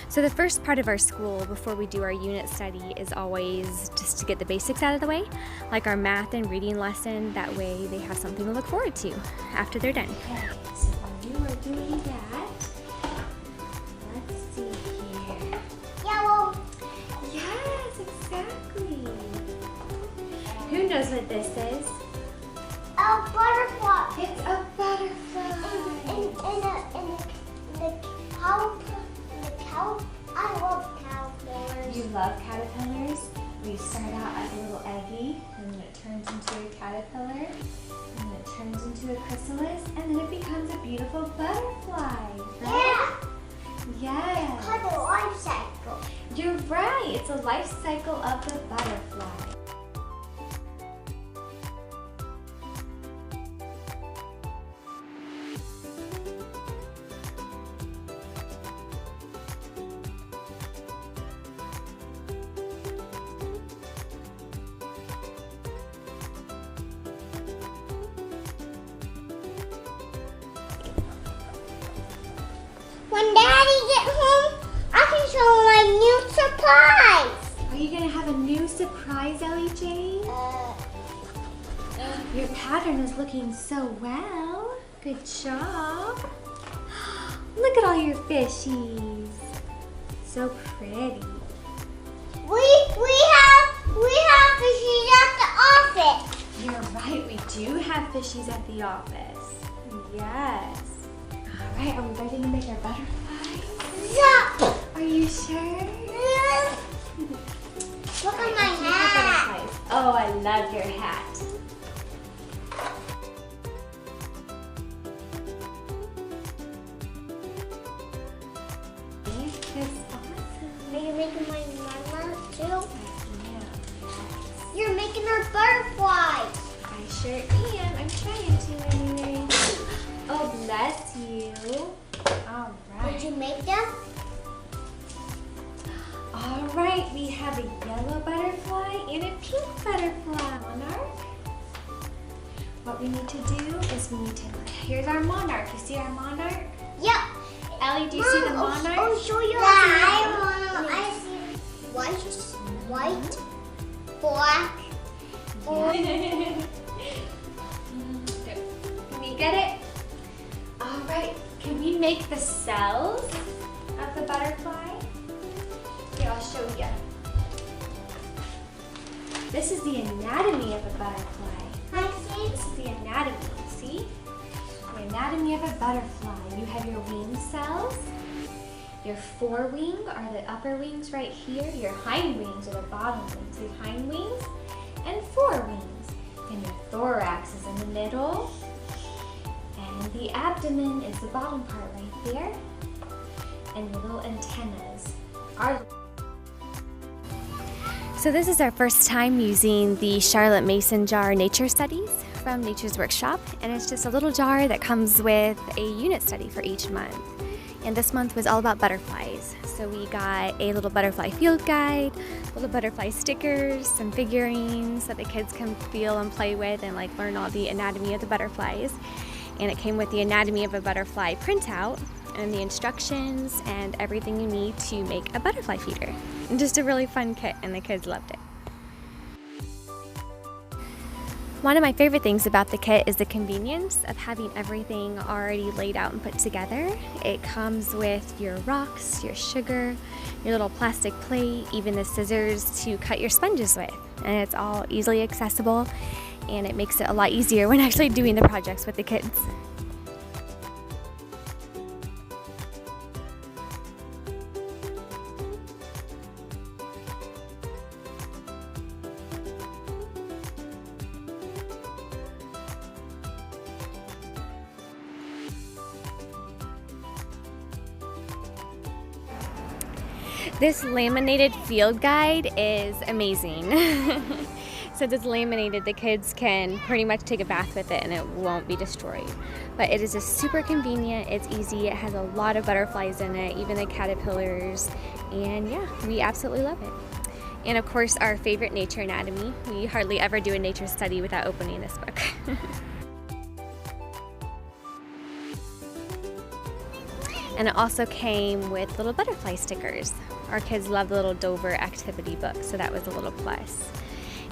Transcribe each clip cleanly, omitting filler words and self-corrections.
So the first part of our school before we do our unit study is always just to get the basics out of the way, like our math and reading lesson. That way they have something to look forward to after they're done. Okay, so while you are doing that, let's see here. Yellow. Yes, exactly. Who knows what this is? A butterfly. It's a butterfly. I love caterpillars. You love caterpillars? We start out as a little eggy, and then it turns into a caterpillar, and then it turns into a chrysalis, and then it becomes a beautiful butterfly. Right? Yeah. Yes. It's called a life cycle. You're right. It's a life cycle of the butterfly. When Daddy gets home, I can show him my new surprise. Are you going to have a new surprise, Ellie Jane? Your pattern is looking so well. Good job. Look at all your fishies. So pretty. We have fishies at the office. You're right, we do have fishies at the office. Yes. All right, are we ready to make our butterflies? Yeah. Are you sure? Look at my Let's make our hat. butterflies. Oh, I love your hat. This is awesome. Are you making my mama too? Yeah. You're making our butterflies. I sure am. I'm trying to anyway. Oh, bless you. All right. Did you make them? All right, we have a yellow butterfly and a pink butterfly. Monarch. What we need to do is here's our monarch. You see our monarch? Yep. Ellie, do you see the monarch? I'll show you. I see white, black, orange. Can we get it? All right, can we make the cells of the butterfly? Here, I'll show you. This is the anatomy of a butterfly. I see. This is the anatomy, see? The anatomy of a butterfly. You have your wing cells. Your forewing are the upper wings right here. Your hind wings are the bottom wings. Your hind wings and forewings. Then your thorax is in the middle. And the abdomen is the bottom part right there. And your little antennas are... So this is our first time using the Charlotte Mason jar Nature Studies from Nature's Workshop, and it's just a little jar that comes with a unit study for each month. And this month was all about butterflies. So we got a little butterfly field guide, little butterfly stickers, some figurines that the kids can feel and play with and like learn all the anatomy of the butterflies. And it came with the anatomy of a butterfly printout and the instructions and everything you need to make a butterfly feeder. And just a really fun kit, and the kids loved it. One of my favorite things about the kit is the convenience of having everything already laid out and put together. It comes with your rocks, your sugar, your little plastic plate, even the scissors to cut your sponges with. And it's all easily accessible, and it makes it a lot easier when actually doing the projects with the kids. This laminated field guide is amazing. Since it's laminated, the kids can pretty much take a bath with it and it won't be destroyed. But it is just super convenient, it's easy, it has a lot of butterflies in it, even the caterpillars, and yeah, we absolutely love it. And of course, our favorite nature anatomy. We hardly ever do a nature study without opening this book. And it also came with little butterfly stickers. Our kids love the little Dover activity book, so that was a little plus.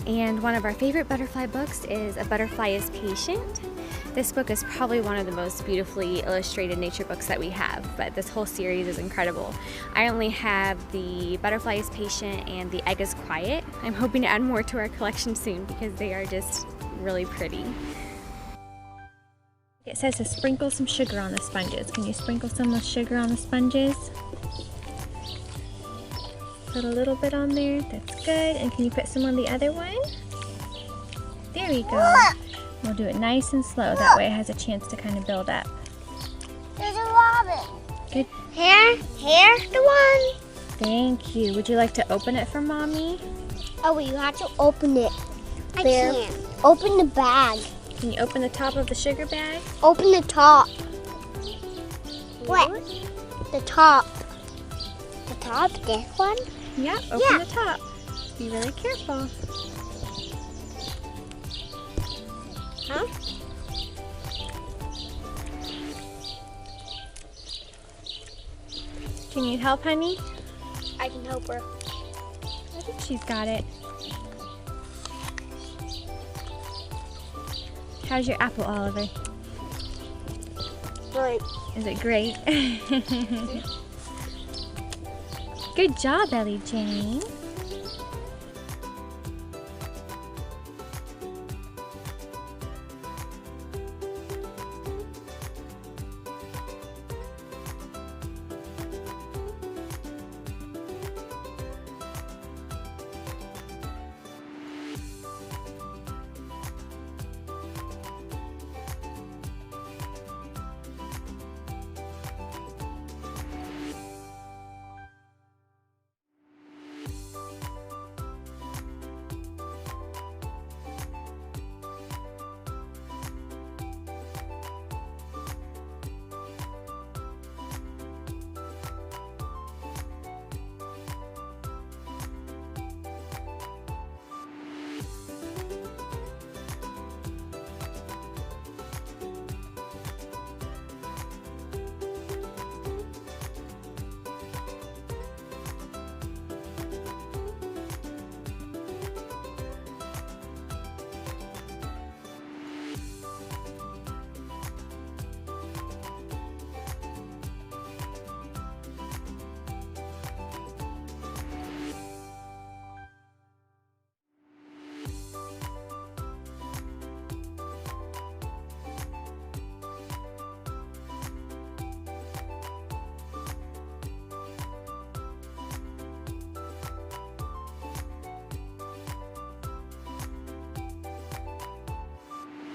And one of our favorite butterfly books is A Butterfly is Patient. This book is probably one of the most beautifully illustrated nature books that we have, but this whole series is incredible. I only have the Butterfly is Patient and the Egg is Quiet. I'm hoping to add more to our collection soon because they are just really pretty. It says to sprinkle some sugar on the sponges. Can you sprinkle some sugar on the sponges? Put a little bit on there, that's good. And can you put some on the other one? There we go. We'll do it nice and slow, that way it has a chance to kind of build up. There's a robin. Good. Here's the one. Thank you. Would you like to open it for Mommy? Oh, you have to open it. I can't. Open the bag. Can you open the top of the sugar bag? Open the top. What? The top. The top, this one? Yeah, open the top. Be really careful. Huh? Do you need help, honey? I can help her. I think she's got it. How's your apple, Oliver? Right. Is it great? Good job, Ellie Jane.